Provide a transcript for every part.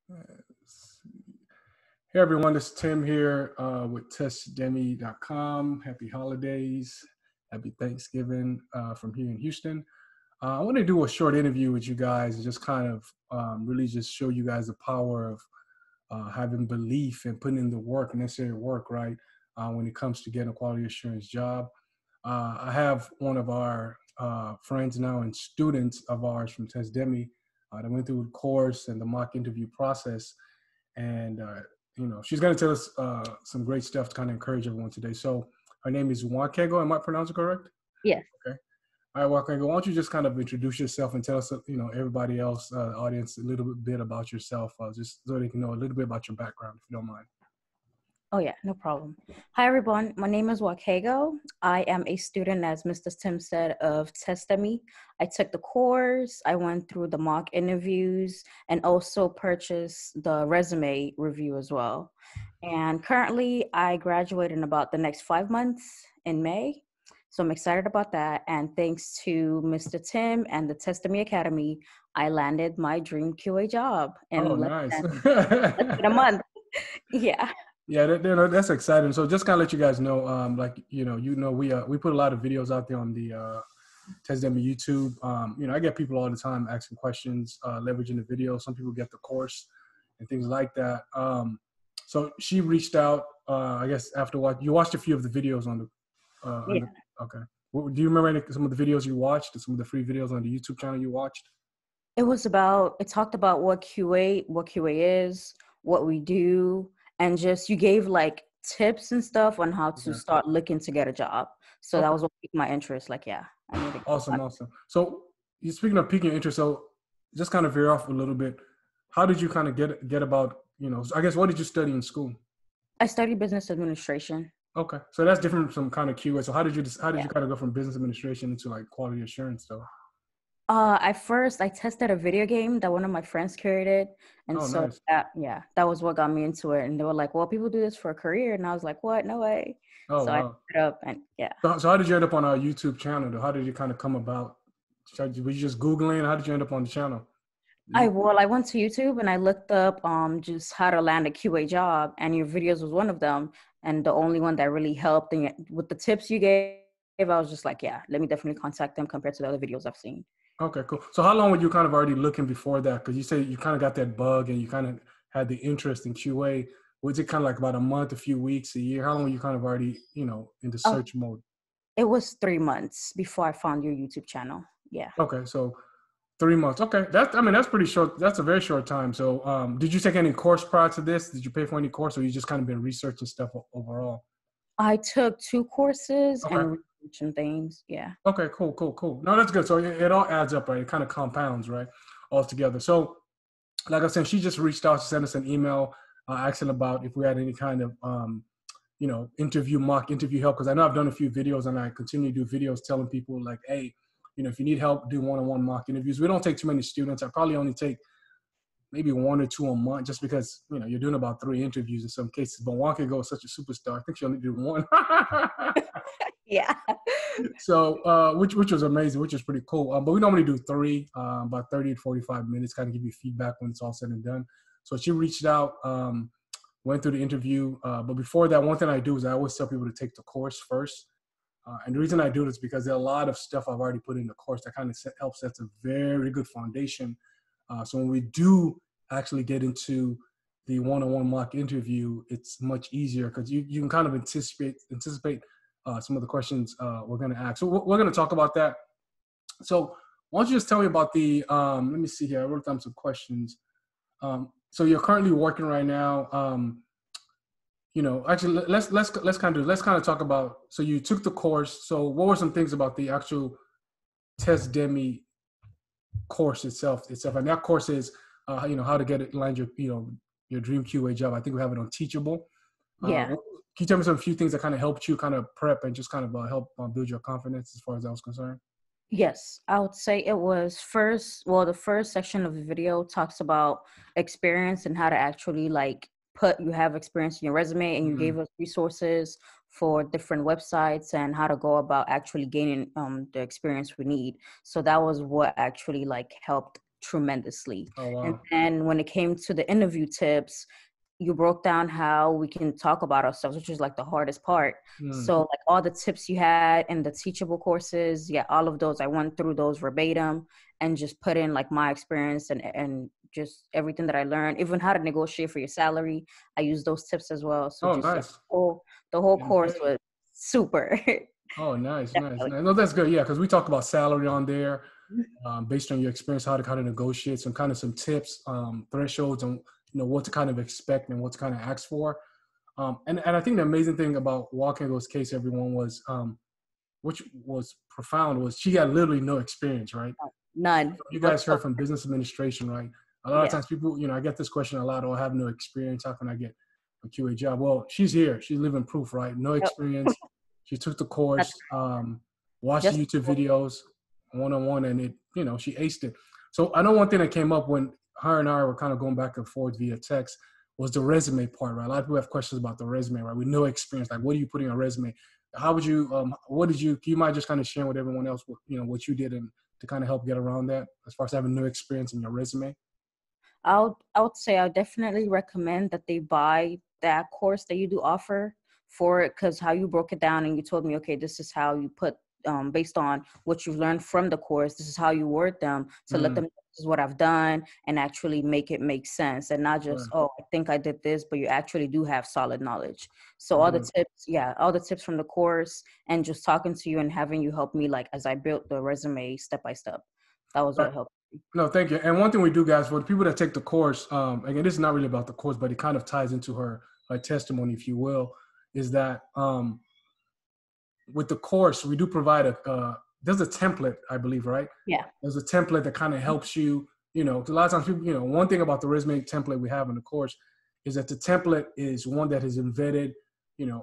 Let's see. Hey everyone, this is Tim here with Testdemy.com. Happy holidays, happy Thanksgiving from here in Houston. I want to do a short interview with you guys and just kind of really just show you guys the power of having belief and putting in the work, necessary work, right, when it comes to getting a quality assurance job. I have one of our friends now and students of ours from Testdemy that went through the course and the mock interview process. And, she's going to tell us some great stuff to kind of encourage everyone today. So her name is Wakego. Am I pronouncing it correct? Yes. Okay. All right, Wakego, why don't you just kind of introduce yourself and tell us, everybody else, audience, a little bit about yourself, just so they can know a little bit about your background, if you don't mind. Oh, yeah, no problem. Hi, everyone. My name is Wakego. I am a student, as Mr. Tim said, of Testdemy. I took the course. I went through the mock interviews and also purchased the resume review as well. And currently, I graduate in about the next 5 months in May. So I'm excited about that. And thanks to Mr. Tim and the Testdemy Academy, I landed my dream QA job Oh, in nice. less than a month. Yeah. Yeah, that's exciting. So just kind of let you guys know, we put a lot of videos out there on the Testdemy YouTube. I get people all the time asking questions, leveraging the video. Some people get the course and things like that. So she reached out, I guess after you watched a few of the videos on the, Yeah. okay. Do you remember some of the videos you watched, some of the free videos on the YouTube channel you watched? It talked about what QA is, what we do, and just you gave like tips and stuff on how to Okay. start looking to get a job. So that Okay. was what piqued my interest. Like, yeah, I need to Awesome. So you speaking of piquing your interest, so just kind of veer off a little bit. How did you kind of get about, I guess, what did you study in school? I studied business administration. Okay. So that's different from kind of QA. So how did you Yeah. kind of go from business administration into like quality assurance though? At first, I tested a video game that one of my friends created, and Oh, so nice. that was what got me into it. And they were like, "Well, people do this for a career," and I was like, "What? No way!" Oh, So I wow. picked it up, and yeah. So how did you end up on our YouTube channel though? How did you kind of come about? Were you just Googling? How did you end up on the channel? I went to YouTube and I looked up just how to land a QA job, and your videos was one of them, and the only one that really helped. And with the tips you gave, I was just like, yeah, let me definitely contact them compared to the other videos I've seen. Okay, cool. So how long were you kind of already looking before that? Because you said you kind of got that bug and you kind of had the interest in QA. Was it kind of like about a month, a few weeks, a year? How long were you kind of already, in the Oh, search mode? it was 3 months before I found your YouTube channel. Yeah. Okay, so 3 months. Okay, that's pretty short. That's a very short time. So did you take any course prior to this? Did you pay for any course or you just kind of been researching stuff overall? I took 2 courses Okay. and researching things. Yeah. Okay, cool. No, that's good. So it all adds up, right? It kind of compounds, right? All together. So like I said, she just reached out to send us an email asking about if we had any kind of, mock interview help. Because I know I've done a few videos and I continue to do videos telling people like, hey, if you need help, do one-on-one mock interviews. We don't take too many students. I probably only take maybe 1 or 2 a month just because, you're doing about 3 interviews in some cases. But Wakego is such a superstar. I think she only did 1. Yeah. So, which was amazing, which is pretty cool. But we normally do 3, about 30 to 45 minutes, kind of give you feedback when it's all said and done. So she reached out, went through the interview. But before that, one thing I do is I always tell people to take the course first. And the reason I do this is because there are a lot of stuff I've already put in the course that kind of helps set a very good foundation. So when we do actually get into the one-on-one mock interview, it's much easier because you can kind of anticipate some of the questions we're going to ask. So we're going to talk about that. So why don't you just tell me about the, let me see here. I wrote down some questions. So you're currently working right now. Actually, let's kind of talk about. So you took the course. So what were some things about the actual Testdemy course itself? And that course is, how to land your dream QA job. I think we have it on Teachable. Yeah. Can you tell me some few things that kind of helped you kind of prep and just kind of help build your confidence as far as that was concerned? Yes, I would say it was the first section of the video talks about experience and how to actually you have experience in your resume, and you gave us resources for different websites and how to go about actually gaining the experience we need. So that was what actually helped tremendously. Oh, And wow. then when it came to the interview tips, you broke down how we can talk about ourselves, which is like the hardest part. Mm. So like all the tips you had in the teachable courses, yeah, all of those, I went through those verbatim and just put in like my experience and just everything that I learned, even how to negotiate for your salary. I use those tips as well. So Oh, just yeah, nice. the whole Getting course paid. was super. Oh, nice, nice, Definitely. nice. No, that's good. Yeah, because we talked about salary on there, based on your experience, how to kind of negotiate, some tips, thresholds, and what to kind of expect and what to kind of ask for. And I think the amazing thing about walking those case, everyone, was which was profound, was she had literally no experience, right? None You guys heard whatsoever. from business administration, right? A lot of Yeah. times people, I get this question a lot: oh, I have no experience, how can I get a QA job? Well, she's here, she's living proof, right? No Yep. experience. She took the That's course, watched just the YouTube videos one-on-one, and she aced it. So I know one thing that came up when her and I were kind of going back and forth via text was the resume part, right? A lot of people have questions about the resume, right? With no experience, like, what do you put in a resume? How would you, what did you might just kind of share with everyone else, what you did and to kind of help get around that as far as having no experience in your resume? I would say I definitely recommend that they buy that course that you do offer for it, because how you broke it down and you told me, okay, this is how you put based on what you've learned from the course, this is how you word them to let them Mm, know this is what I've done and actually make it make sense and not just, right, oh, I think I did this, but you actually do have solid knowledge. So all the right. tips, yeah, all the tips from the course and just talking to you and having you help me like as I built the resume step by step. That was Right. what helped. No, thank you. And one thing we do, guys, for the people that take the course, again, this is not really about the course, but it kind of ties into her testimony, if you will, is that with the course, we do provide there's a template, I believe, right? Yeah. There's a template that kind of helps you, 'cause a lot of times people, one thing about the resume template we have in the course is that the template is one that is embedded.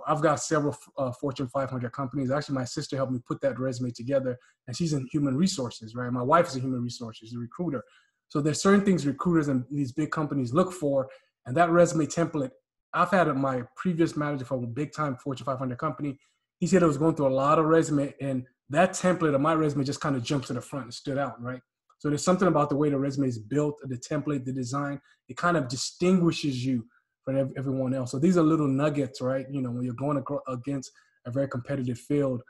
I've got several Fortune 500 companies. Actually, my sister helped me put that resume together, and she's in human resources, right? My wife is a human resources, she's a recruiter. So there's certain things recruiters and these big companies look for, and that resume template, I've had my previous manager from a big time Fortune 500 company. He said I was going through a lot of resume, and that template of my resume just kind of jumped to the front and stood out, right? So there's something about the way the resume is built, the template, the design. It kind of distinguishes you from everyone else. So these are little nuggets, right? When you're going against a very competitive field,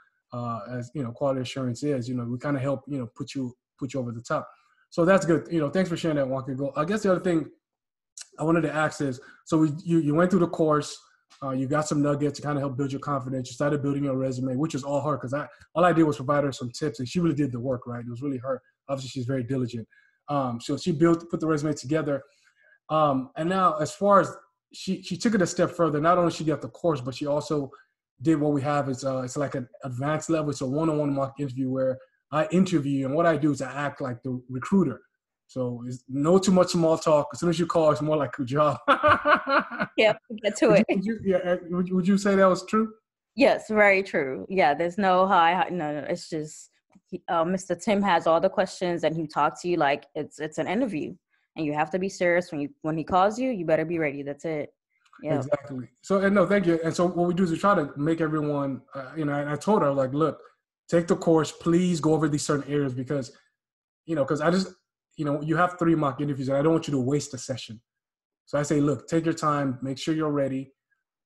as quality assurance is, we kind of help, put you over the top. So that's good. Thanks for sharing that, Walker. Go. I guess the other thing I wanted to ask is, so you went through the course, you got some nuggets to kind of help build your confidence. You started building your resume, which is all her, because all I did was provide her some tips, and she really did the work, right? It was really her. Obviously, she's very diligent. So she put the resume together, and now as far as she took it a step further. Not only she got the course, but she also did what we have is it's like an advanced level. It's a one-on-one mock interview where I interview you, and what I do is I act like the recruiter. So it's no too much small talk. As soon as you call, it's more like a job. Yep, get to it. Would you say that was true? Yes, very true. Yeah, there's no hi. No, no. It's just Mr. Tim has all the questions, and he talks to you like it's an interview, and you have to be serious when he calls you. You better be ready. That's it. Yep. Exactly. So, and no, thank you. And so what we do is we try to make everyone, and I told her, like, look, take the course, please go over these certain areas because, because I just, you have 3 mock interviews and I don't want you to waste a session. So I say, look, take your time, make sure you're ready.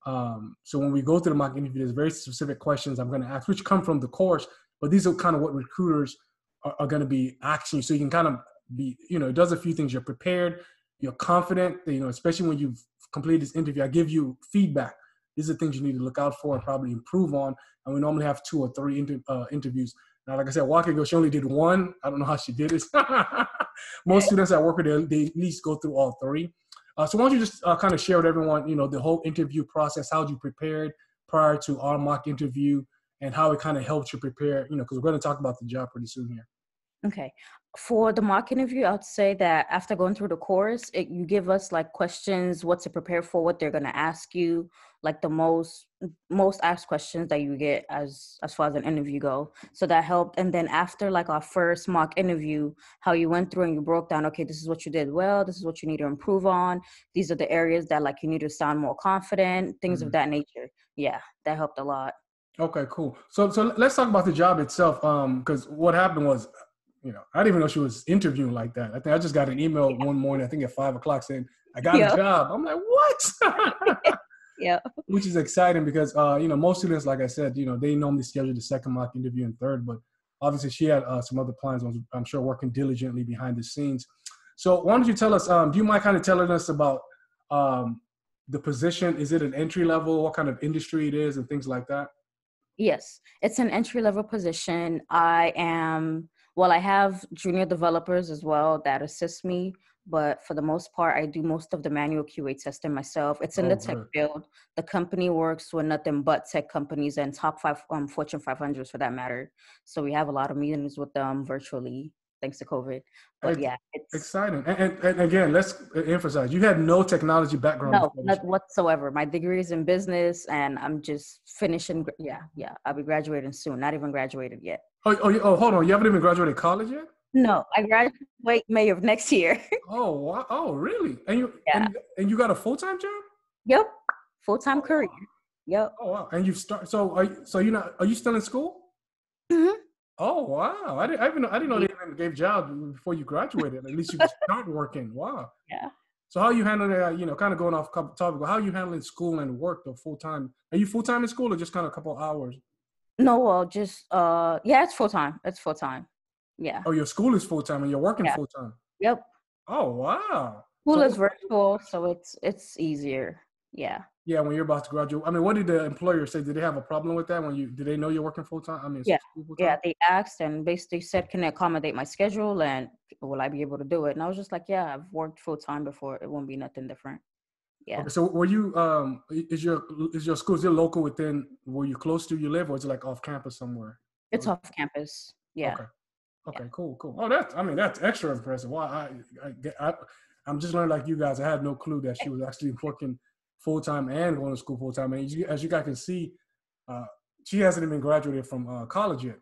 So when we go through the mock interview, there's very specific questions I'm going to ask, which come from the course, but these are kind of what recruiters are going to be asking you. So you can kind of be, it does a few things. You're prepared, you're confident, especially when you've completed this interview, I give you feedback. These are things you need to look out for and probably improve on. And we normally have 2 or 3 interviews. Now, like I said, walking ago, she only did 1. I don't know how she did it. Most students I work with, they at least go through all 3. So why don't you just kind of share with everyone, the whole interview process, how you prepared prior to our mock interview and how it kind of helped you prepare, because we're going to talk about the job pretty soon here. Okay. For the mock interview, I'd say that after going through the course, you give us like questions, what to prepare for, what they're going to ask you, like the most asked questions that you get as far as an interview go. So that helped. And then after like our first mock interview, how you went through and you broke down, okay, this is what you did well, this is what you need to improve on. These are the areas that like you need to sound more confident, things of that nature. Yeah, that helped a lot. Okay, cool. So let's talk about the job itself. Because what happened was, I didn't even know she was interviewing like that. I think I just got an email one morning, I think at 5:00 saying, I got a Yeah. job. I'm like, what? Yeah. Which is exciting because, most students, like I said, they normally schedule the second mock interview and third, but obviously she had some other plans, I'm sure, working diligently behind the scenes. So why don't you tell us, do you mind kind of telling us about the position? Is it an entry level? What kind of industry it is and things like that? Yes, it's an entry-level position. I have junior developers as well that assist me, but for the most part, I do most of the manual QA testing myself. It's in Oh, the tech good. field. The company works with nothing but tech companies and top five Fortune 500s for that matter. So we have a lot of meetings with them virtually, thanks to COVID. But It's yeah, it's exciting. And again, let's emphasize, you had no technology background no, before this. not whatsoever. My degree is in business and I'm just finishing. Yeah, yeah. I'll be graduating soon. Not even graduated yet. Hold on. You haven't even graduated college yet? No, I graduate May of next year. Oh, wow. Oh, really? And you Yeah. and you got a full-time job? Yep. Full-time Oh, career. wow. Yep. Oh, wow. And you start. Are you still in school? Hmm. Oh, wow. I didn't know they even gave jobs before you graduated. At least you could start working. Wow. Yeah. So how are you handling that? Kind of going off topic, but how are you handling school and work though full time? Are you full time in school or just kind of a couple hours? No, well, just yeah, it's full time. It's full time. Yeah. Oh, your school is full time and you're working Yeah. full time. Yep. Oh, wow. School So is virtual, so it's easier. Yeah. yeah, when you're about to graduate, I mean, what did the employer say? Did they have a problem with that did they know you're working full time? I mean, Yeah. school full Yeah. time? They asked and basically said, can I accommodate my schedule and will I be able to do it? And I was just like, yeah, I've worked full time before. It won't be nothing different. Yeah. Okay, so were you is your school, is it local within were you close to you live, or is it like off campus somewhere? It's off campus. Yeah. Okay. Yeah. Okay, cool. Oh, that's extra impressive. Wow, I'm just learning like you guys. I had no clue that she was actually working full time and going to school full time. And as you guys can see, uh, she hasn't even graduated from college yet,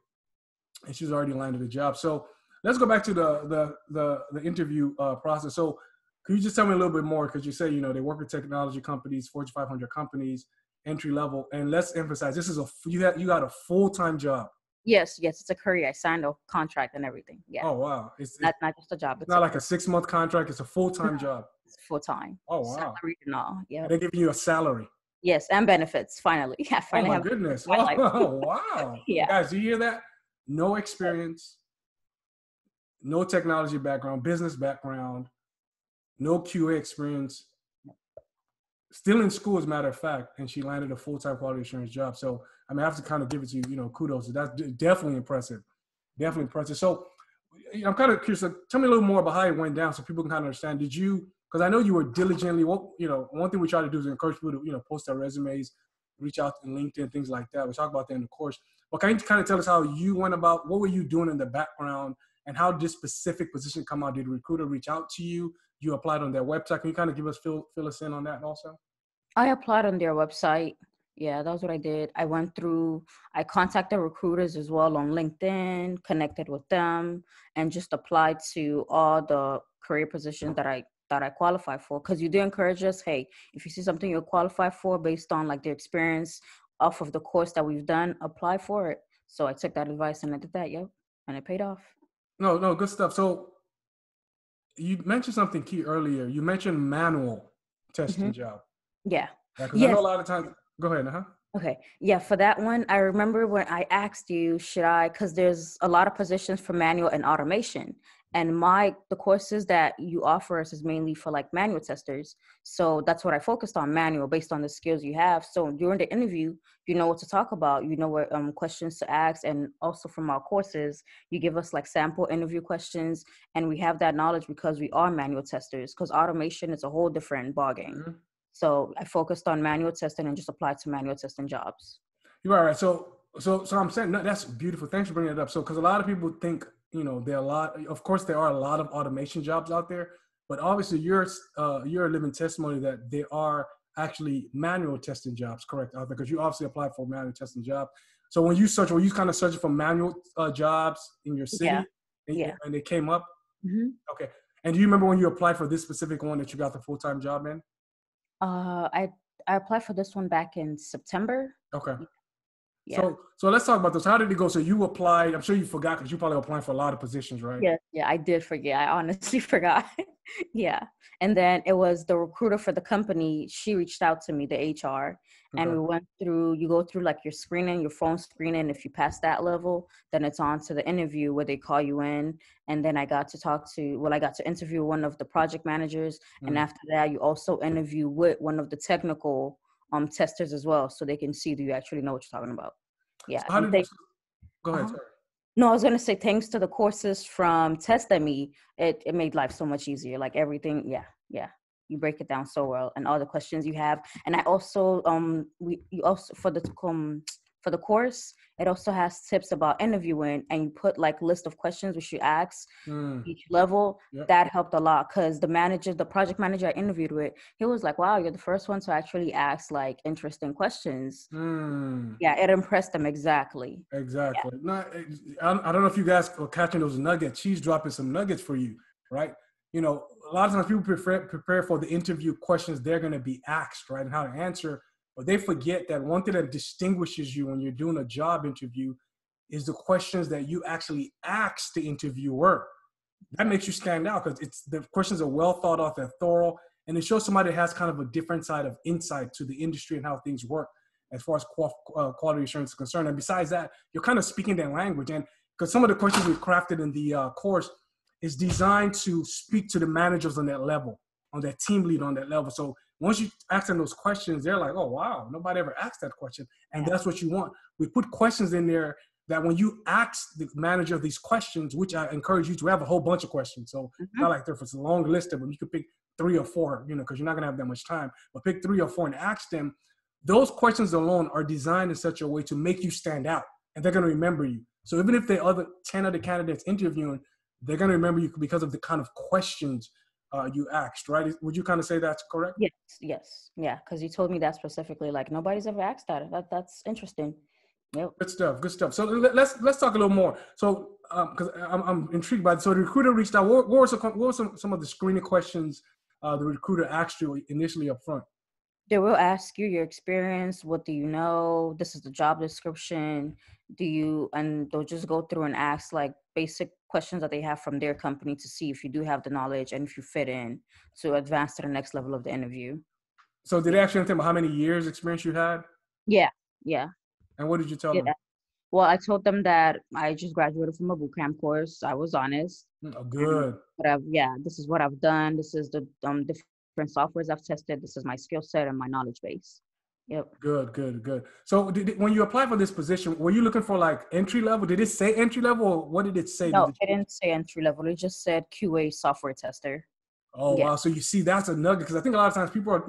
and she's already landed a job. So let's go back to the interview process. So can you just tell me a little bit more? Because you say they work with technology companies, Fortune 500 companies, entry level, and let's emphasize this is you got a full time job. Yes, yes, it's a career. I signed a contract and everything. Yeah. Oh, wow. Not just a job, It's it's a not like a career. 6-month contract. It's a full-time job. It's full time. Oh, wow. Salary and all. And Yep. they're giving you a salary. Yes, and benefits. Finally. I Oh, finally my have goodness. my life. Oh, wow. Yeah. Guys, do you hear that? No experience, no technology background, business background, no QA experience, still in school, as a matter of fact, and she landed a full-time quality assurance job. So, I mean, I have to kind of give it to you, kudos. That's definitely impressive. Definitely impressive. So, I'm kind of curious. Like, tell me a little more about how it went down, so people can kind of understand. Because I know you were diligently. One thing we try to do is encourage people to, post their resumes, reach out to LinkedIn, things like that. We talk about that in the course. But can you kind of tell us how you went about? What were you doing in the background, and how did this specific position come out? Did a recruiter reach out to you? You applied on their website. Can you kind of fill us in on that also? I applied on their website. Yeah, that was what I did. I contacted recruiters as well on LinkedIn, connected with them, and just applied to all the career positions that I qualify for. Because you do encourage us, hey, if you see something you're qualified for based on like the experience off of the course that we've done, apply for it. So I took that advice and I did that, yep. And it paid off. No, good stuff. So you mentioned something key earlier. You mentioned manual Hmm. testing job. Yeah. Because I know Yes. a lot of times. Go ahead, huh? Okay. Yeah, for that one, I remember when I asked you, because there's a lot of positions for manual and automation. And the courses that you offer us is mainly for like manual testers. So that's what I focused on, manual, based on the skills you have. So during the interview, you know what to talk about, you know what questions to ask. And also from our courses, you give us like sample interview questions. And we have that knowledge because we are manual testers, because automation is a whole different ballgame. Mhm. So I focused on manual testing and just applied to manual testing jobs. You're right. So I'm saying no, that's beautiful. Thanks for bringing it up. So because a lot of people think there are a lot. Of course, there are a lot of automation jobs out there, but obviously you're a living testimony that there are actually manual testing jobs, correct, out there, because you obviously applied for a manual testing job. So when you search, were you kind of searching for manual jobs in your Yeah. city, Yeah. and they came up? Hmm. Okay. And do you remember when you applied for this specific one that you got the full-time job in? I applied for this one back in September. Okay. Yeah. So let's talk about this. How did it go? So you applied. I'm sure you forgot because you probably applying for a lot of positions, right? Yeah, I did forget. I honestly forgot. Yeah. And then it was the recruiter for the company. She reached out to me, the HR, and Okay. you go through like your screening, your phone screening. If you pass that level, then it's on to the interview where they call you in. And then I got to interview one of the project managers. And Mm. after that, you also interview with one of the technical testers as well. So they can see that you actually know what you're talking about. So Yeah. how And did? thank Go ahead. uh-huh. Sorry. No, I was gonna say thanks to the courses from Testdemy, it made life so much easier. Like everything, yeah. You break it down so well, and all the questions you have. And I also you also for the course, it also has tips about interviewing, and you put like list of questions which you ask Mm. each level. Yep. That helped a lot because the project manager I interviewed with, he was like, "Wow, you're the first one to actually ask like interesting questions." Mm. Yeah, it impressed them exactly. Exactly. No, I don't know if you guys are catching those nuggets. She's dropping some nuggets for you, right? You know, a lot of times people prepare for the interview questions they're going to be asked, right, and how to answer. But they forget that one thing that distinguishes you when you're doing a job interview is the questions that you actually ask the interviewer. That makes you stand out because it's the questions are well thought out, they're thorough, and it shows somebody that has kind of a different side of insight to the industry and how things work as far as quality assurance is concerned. And besides that, you're kind of speaking their language. And because some of the questions we've crafted in the course is designed to speak to the managers on that level, on that team lead on that level. So once you ask them those questions, they're like, oh, wow, nobody ever asked that question. And Yeah. that's what you want. We put questions in there that when you ask the manager these questions, which I encourage you to have a whole bunch of questions. So Mhm. not like there's a long list of them. You could pick 3 or 4, because you're not gonna have that much time, but pick 3 or 4 and ask them. Those questions alone are designed in such a way to make you stand out and they're gonna remember you. So even if the other 10 other candidates interviewing, they're gonna remember you because of the kind of questions you asked, right? Would you kind of say that's correct? Yes. Yeah, because you told me that specifically. Like nobody's ever asked that. That's interesting. Yep. Good stuff. Good stuff. So let's talk a little more. So because I'm intrigued by it. So the recruiter reached out. What were some of the screening questions the recruiter asked you initially up front? They will ask you your experience. What do you know? This is the job description. And they'll just go through and ask like basic questions that they have from their company to see if you do have the knowledge and if you fit in to advance to the next level of the interview. So did Yeah. they actually tell them how many years experience you had, Yeah. Yeah. and what did you tell Yeah. them? Well, I told them that I just graduated from a boot camp course. I was honest. Oh, And good, this is what I've done. This is the different softwares I've tested. This is my skill set and my knowledge base. Yep. good. So when you applied for this position, were you looking for like entry level? Did it say entry level, or what did it say? No, it didn't say entry level. It just said QA software tester. Oh Yeah. wow! So you see, that's a nugget because I think a lot of times people are they're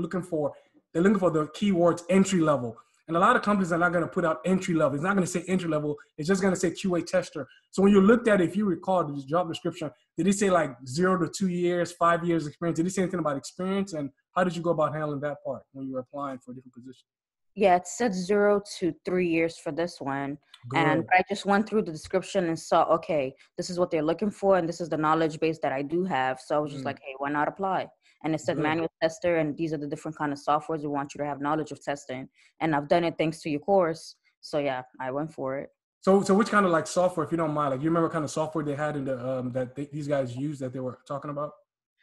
looking for the keywords entry level, and a lot of companies are not going to put out entry level. It's not going to say entry level. It's just going to say QA tester. So when you looked at it, if you recall the job description, did it say like 0 to 2 years, 5 years experience? Did it say anything about experience? And how did you go about handling that part when you were applying for a different position? Yeah, it said 0 to 3 years for this one. And Good, I just went through the description and saw, okay, this is what they're looking for, and this is the knowledge base that I do have. So I was just mm, like, hey, why not apply? And it said good. manual tester, and these are the different kind of softwares we want you to have knowledge of testing. And I've done it thanks to your course. So yeah, I went for it. So which kind of like software, if you don't mind, like you remember what kind of software they had in the these guys used that they were talking about?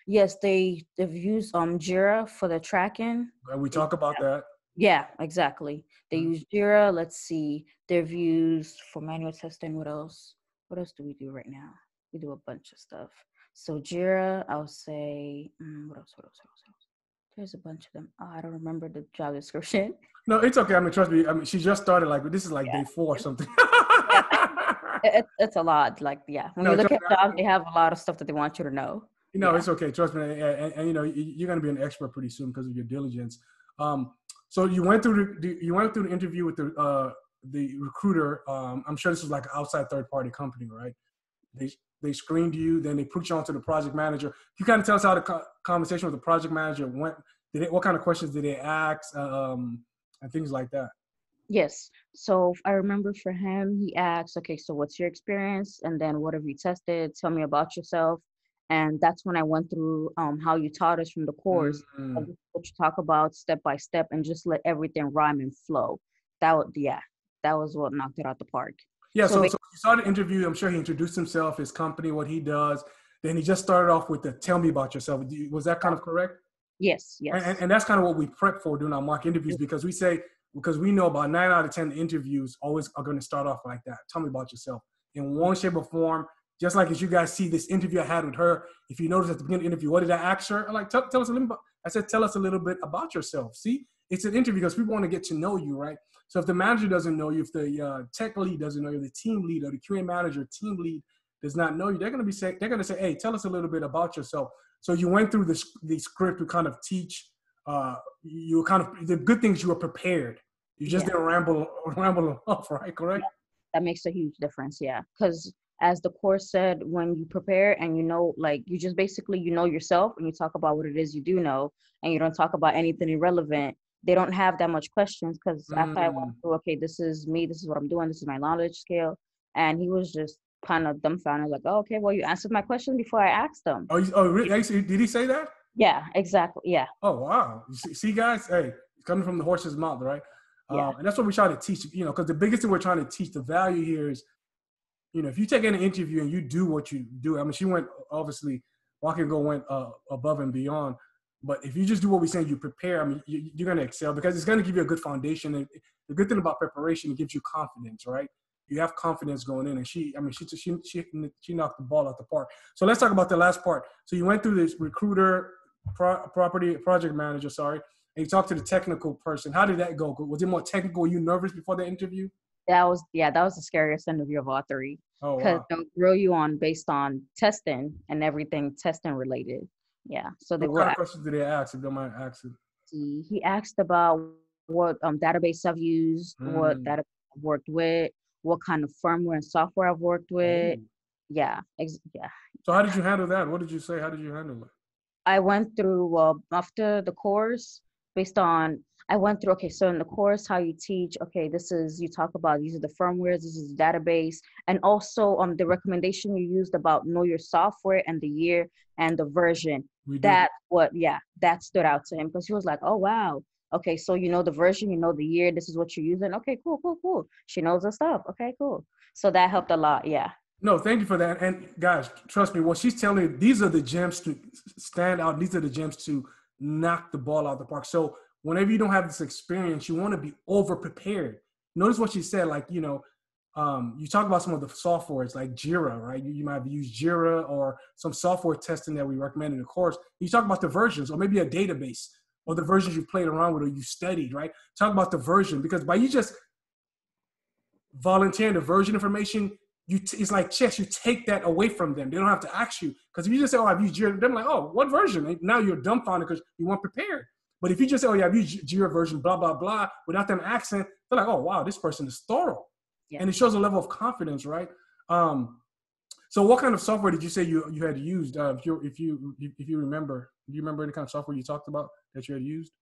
Yes, they've used Jira for the tracking. And we talk about that. Yeah, exactly. They Mm. use Jira. Let's see. They've used for manual testing. What else? What else do we do right now? We do a bunch of stuff. So Jira, I'll say, what else? There's a bunch of them. Oh, I don't remember the job description. No, it's okay. I mean, trust me. I mean, she just started. Like this is like Yeah, day 4 or something. yeah. It's a lot. Like, yeah. When you No, look trust at me. jobs, they have a lot of stuff that they want you to know. Yeah. It's okay. Trust me. And you're gonna be an expert pretty soon because of your diligence. So you went through the interview with the recruiter. I'm sure this was like an outside third party company, right? They screened you, then they put you onto the project manager. Can you kind of tell us how the conversation with the project manager went? What kind of questions did they ask, and things like that? Yes. So I remember for him, he asked, okay, so what's your experience? And then what have you tested? Tell me about yourself. And that's when I went through how you taught us from the course, Mm-hmm. of what you talk about step by step and just let everything rhyme and flow. That would, yeah. that was what knocked it out the park. Yeah, So so you started the interview. I'm sure he introduced himself, his company, what he does. Then he just started off with the tell me about yourself. Was that kind of correct? yes, And that's kind of what we prep for during our mock interviews, because because we know about 9 out of 10 interviews always are going to start off like that. Tell me about yourself in one shape or form. Just like as you guys see this interview I had with her, if you notice at the beginning of the interview, what did I ask her? I'm like, tell us a little bit. I said, tell us a little bit about yourself. See, it's an interview because people want to get to know you, right? So if the manager doesn't know you, if the tech lead doesn't know you, the team lead or the QA manager, team lead does not know you, they're going to say, hey, tell us a little bit about yourself. So you went through the script to kind of teach. You were kind of, the good things, you were prepared. You just didn't ramble off, right? Correct? That makes a huge difference. Yeah. Because as the course said, when you prepare and you know, like you just basically, you know yourself and you talk about what it is you do know and you don't talk about anything irrelevant, they don't have that much questions. Because after I went through, okay, this is me, this is what I'm doing, this is my knowledge scale. And he was just kind of dumbfounded, like, oh, okay, well, you answered my question before I asked them. Really? Did he say that? Yeah, exactly. Yeah. Oh, wow. You see, guys, hey, coming from the horse's mouth, right? Yeah. And that's what we try to teach, because the biggest thing we're trying to teach, the value here is, if you take an interview and you do what you do, I mean, she went, obviously, Walking Go went above and beyond. But if you just do what we're saying, you prepare, I mean, you're going to excel because it's going to give you a good foundation. And the good thing about preparation, it gives you confidence, right? You have confidence going in. And she knocked the ball out the park. So let's talk about the last part. So you went through this recruiter, project manager, and you talked to the technical person. How did that go? Was it more technical? Were you nervous before the interview? That was the scariest interview of all three. Oh, because wow. they'll grill you on based on testing and everything testing related. Yeah. So they What will. kind of questions did they ask, if you don't mind asking? He asked about what database I've used, what database I've worked with, what kind of firmware and software I've worked with. Oh. Yeah. So how did you handle that? What did you say? How did you handle it? I went through after the course based on I went through, okay, so in the course, how you teach, okay, you talk about, these are the firmwares, this is the database, and also the recommendation you used about know your software and the year and the version. That stood out to him because he was like, oh, wow. Okay, so you know the version, you know the year, this is what you're using. Okay, cool. She knows her stuff. Okay, cool. So that helped a lot, yeah. No, thank you for that. And guys, trust me, what she's telling you, these are the gems to stand out. These are the gems to knock the ball out of the park. So whenever you don't have this experience, you want to be over prepared. Notice what she said, like, you talk about some of the softwares like Jira, right? You might have used Jira or some software testing that we recommend in the course. You talk about the versions or maybe a database or the versions you played around with or you studied, right? Talk about the version, because by you just volunteering the version information, it's like chess. You take that away from them. They don't have to ask you. Because if you just say, oh, I've used Jira, they're like, oh, what version? And now you're dumbfounded because you weren't prepared. But if you just say, oh, yeah, I've used Jira version, blah, blah, blah, without them asking, they're like, oh, wow, this person is thorough. Yeah. And it shows a level of confidence, right? So what kind of software did you say you had used? If you remember, do you remember any kind of software you talked about that you had used?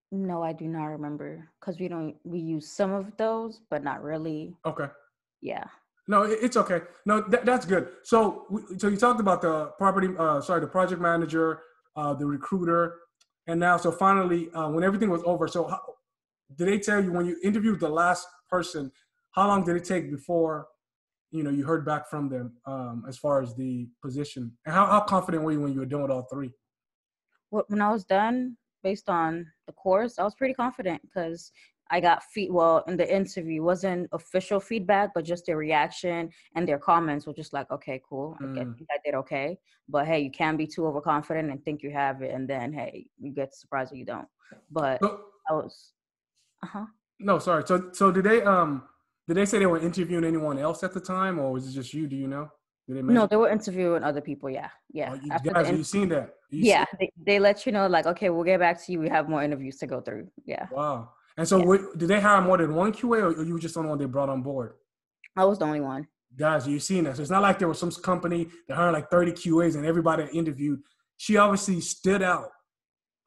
No, I do not remember because we use some of those, but not really. Okay. Yeah. No, it's okay. No, that's good. So you talked about the the project manager, the recruiter, and now, so finally, when everything was over, so did they tell you when you interviewed the last person, how long did it take before, you heard back from them as far as the position? And how confident were you when you were done with all three? When I was done, based on the course, I was pretty confident because I got in the interview, wasn't official feedback, but just their reaction and their comments were just like, okay, cool. I think I did okay. But hey, you can't be too overconfident and think you have it. And then, hey, you get surprised when you don't. But I was, No, sorry. So did they say they were interviewing anyone else at the time, or was it just you? Do you know? No, they were interviewing other people. Yeah. Oh, guys, you've seen that? They let you know, like, okay, we'll get back to you. We have more interviews to go through. Yeah. Wow. And so did they hire more than one QA, or you were just the only one they brought on board? I was the only one. Guys, you've seen that. So it's not like there was some company that hired like 30 QAs and everybody interviewed. She obviously stood out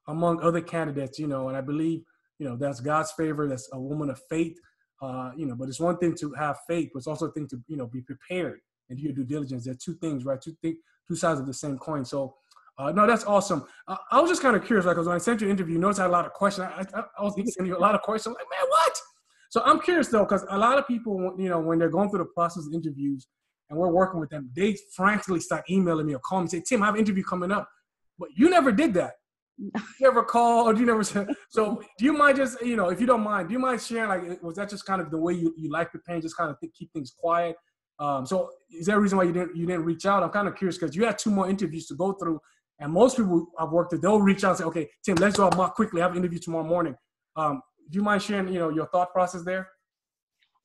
among other candidates, and I believe, that's God's favor. That's a woman of faith, but it's one thing to have faith, but it's also a thing to, be prepared and do your due diligence. There are two things, right? Two sides of the same coin. So No, that's awesome. I was just kind of curious, like, because when I sent you an interview, you notice I had a lot of questions. I was sending you a lot of questions. I'm like, man, what? So I'm curious though, because a lot of people, when they're going through the process of interviews and we're working with them, they frantically start emailing me or calling me, say, Tim, I have an interview coming up. But you never did that. You never called, you never said. So do you mind just, if you don't mind, do you mind sharing, like, was that just kind of the way you like preparing, just kind of keep things quiet? So is there a reason why you didn't reach out? I'm kind of curious because you had 2 more interviews to go through. And most people I've worked with, they'll reach out and say, okay, Tim, let's do a mock quickly. I have an interview tomorrow morning. Do you mind sharing, your thought process there?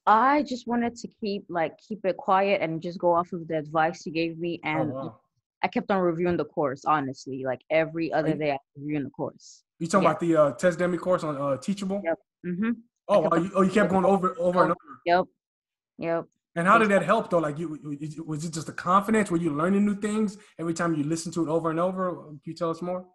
I just wanted to keep it quiet and just go off of the advice you gave me. Oh, And wow. I kept on reviewing the course, honestly. Like every other You, day, I was reviewing the course. you talking Yeah. about the Testdemy course on Teachable? Yep. Mm-hmm. Oh, wow. You kept going over and over. Yep. Yep. And how did that help though? Like, was it just the confidence? Were you learning new things every time you listen to it over and over? Can you tell us more?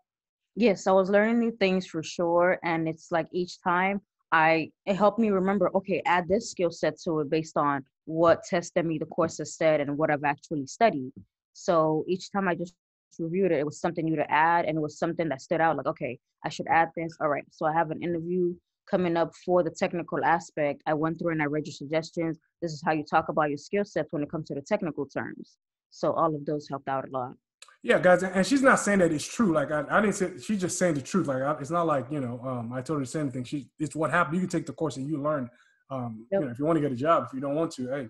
Yes, I was learning new things for sure. And it's like each time it helped me remember, okay, add this skill set to it based on what Testdemy the course has said and what I've actually studied. So each time I just reviewed it, it was something new to add, and it was something that stood out, like, okay, I should add this. All right. So I have an interview coming up for the technical aspect. I went through and I read your suggestions. This is how you talk about your skill sets when it comes to the technical terms. So all of those helped out a lot. Yeah, guys, and she's not saying that it's true. Like I didn't say, she's just saying the truth. Like it's not like I told her the same thing. It's what happened. You can take the course and you learn. Yep. If you want to get a job, if you don't want to, hey,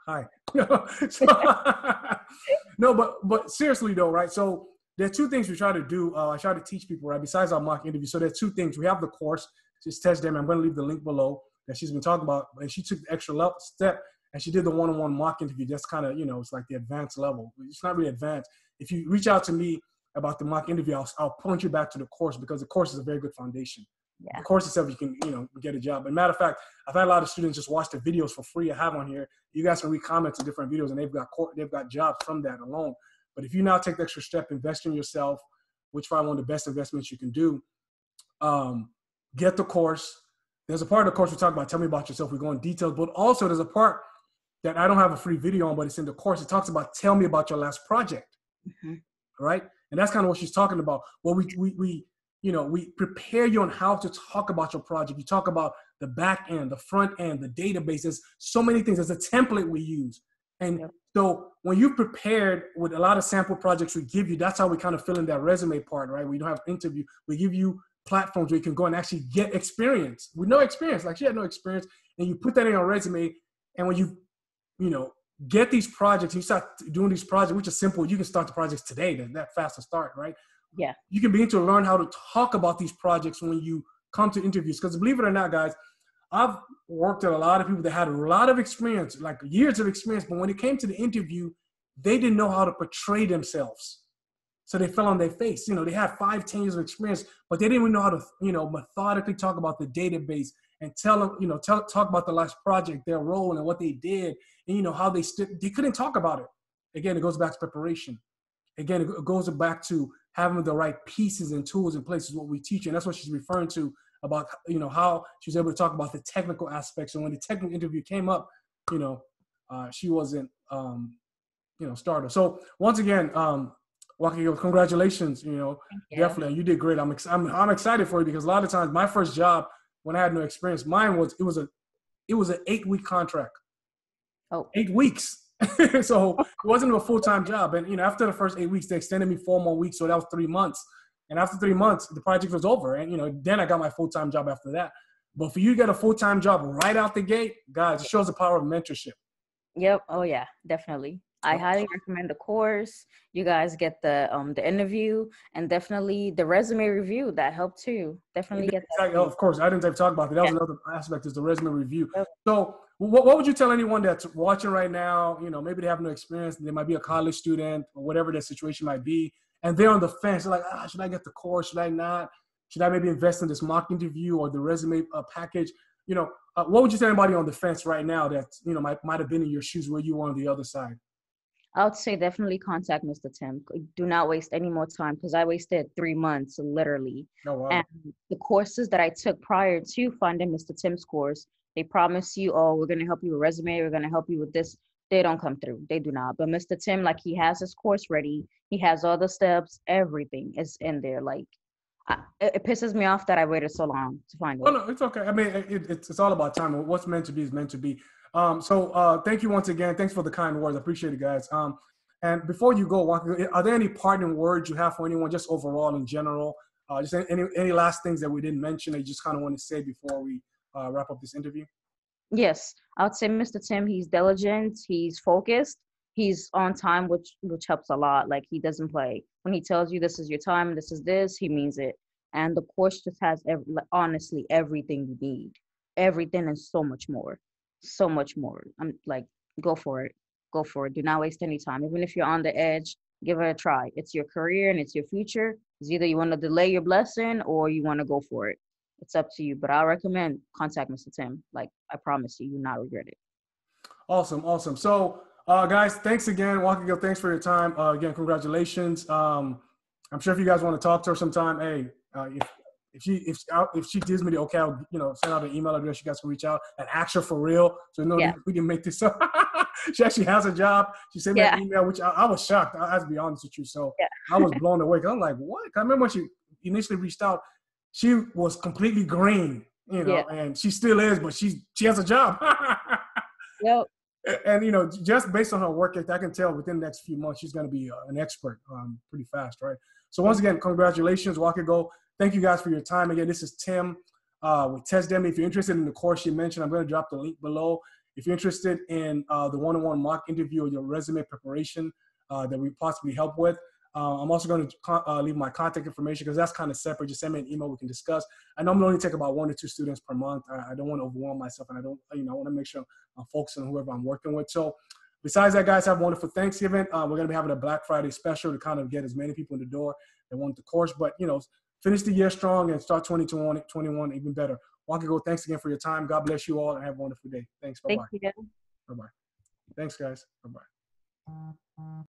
hi. So, no, but seriously though, right? So there are 2 things we try to do. I try to teach people, right? Besides our mock interview, so there are 2 things. We have the course. It's Testdemy. I'm going to leave the link below that she's been talking about, and she took the extra step and she did the one-on-one mock interview. That's kind of it's like the advanced level. It's not really advanced. If you reach out to me about the mock interview, I'll point you back to the course because the course is a very good foundation. Yeah. The course itself, you can, get a job. And matter of fact, I've had a lot of students just watch the videos for free I have on here. You guys can read comments on different videos and they've got jobs from that alone. But if you now take the extra step, invest in yourself, which is probably one of the best investments you can do, get the course. There's a part of the course we talk about, tell me about yourself. We go in details, but also there's a part that I don't have a free video on, but it's in the course. It talks about, tell me about your last project. Mm-hmm. Right? And that's kind of what she's talking about. Well, we prepare you on how to talk about your project. You talk about the back end, the front end, the databases, so many things. There's a template we use. And so when you've prepared with a lot of sample projects we give you, that's how we kind of fill in that resume part, right? We don't have interview. We give you platforms where you can go and actually get experience with no experience. Like she had no experience. And you put that in your resume. And when you get these projects, you start doing these projects, which is simple. You can start the projects today. They're that fast to start, right? Yeah. You can begin to learn how to talk about these projects when you come to interviews. Because believe it or not, guys, I've worked with a lot of people that had a lot of experience, like years of experience. But when it came to the interview, they didn't know how to portray themselves. So they fell on their face. They had 5-10 years of experience, but they didn't even know how to, methodically talk about the database and talk about the last project, their role and what they did, and how they couldn't talk about it. Again, it goes back to preparation. Again, it goes back to having the right pieces and tools in place is what we teach. And that's what she's referring to about, how she was able to talk about the technical aspects. And when the technical interview came up, she wasn't, started. So once again, Joaquin, congratulations, definitely. You did great. I'm excited for you because a lot of times my first job when I had no experience, mine was, it was an 8-week contract. Oh, 8 weeks. So it wasn't a full-time job. And, after the first 8 weeks, they extended me 4 more weeks. So that was 3 months. And after 3 months, the project was over. And, then I got my full-time job after that. But for you to get a full-time job right out the gate, guys, it shows the power of mentorship. Yep. Oh yeah, definitely. I highly recommend the course. You guys get the interview and definitely the resume review. That helped too. Definitely get that. Of course, I didn't talk about that. That was another aspect, is the resume review. Yep. So what would you tell anyone that's watching right now, maybe they have no experience, they might be a college student or whatever their situation might be, and they're on the fence. They're like, should I get the course? Should I not? Should I maybe invest in this mock interview or the resume package? What would you tell anybody on the fence right now that, might have been in your shoes where you were on the other side? I would say definitely contact Mr. Tim. Do not waste any more time because I wasted 3 months, literally. Oh, wow. And the courses that I took prior to finding Mr. Tim's course, they promise you, oh, we're going to help you with resume. We're going to help you with this. they don't come through. They do not. But Mr. Tim, like, he has his course ready. He has all the steps. Everything is in there. Like, it pisses me off that I waited so long to find Oh it. no, it's okay. I mean, it's all about time. What's meant to be is meant to be. Thank you once again. Thanks for the kind words. I appreciate it, guys. And before you go, are there any parting words you have for anyone, just overall in general? Just any last things that we didn't mention that you just kind of want to say before we wrap up this interview? Yes, I would say Mr. Tim, he's diligent, he's focused, he's on time, which helps a lot. Like, he doesn't play. When he tells you this is your time, this, he means it. And the course just has like, honestly everything you need. Everything and so much more. So much more. I'm like, go for it. Go for it. Do not waste any time. Even if you're on the edge, give it a try. It's your career and it's your future. It's either you want to delay your blessing or you want to go for it. It's up to you, but I recommend contact Mr. Tim. Like, I promise you, you'll not regret it. Awesome, awesome. So, guys, thanks again. Walker Gill, thanks for your time. Again, congratulations. I'm sure if you guys want to talk to her sometime, hey, if she gives me the okay, I'll send out an email address. You guys can reach out and ask her for real. So no, Yeah. we didn't make this up. She actually has a job. She sent me an email, which I was shocked. I have to be honest with you. So I was blown away. I'm like, what? I remember when she initially reached out, she was completely green, and she still is, but she has a job. Yep. And just based on her work ethic, I can tell within the next few months she's going to be an expert pretty fast, right? So once again, congratulations, Walker Go. Thank you guys for your time. Again, this is Tim with Testdemy. If you're interested in the course you mentioned, I'm going to drop the link below. If you're interested in the one-on-one mock interview or your resume preparation that we possibly help with, I'm also going to leave my contact information because that's kind of separate. Just send me an email. We can discuss. I normally only take about 1 or 2 students per month. I don't want to overwhelm myself, and I want to make sure I'm focusing on whoever I'm working with. So besides that, guys, have a wonderful Thanksgiving. We're going to be having a Black Friday special to kind of get as many people in the door that want the course. But, finish the year strong and start 2021 even better. Walker Go, thanks again for your time. God bless you all and have a wonderful day. Thanks. Bye-bye. Thank you. Bye-bye. Thanks, guys. Bye-bye.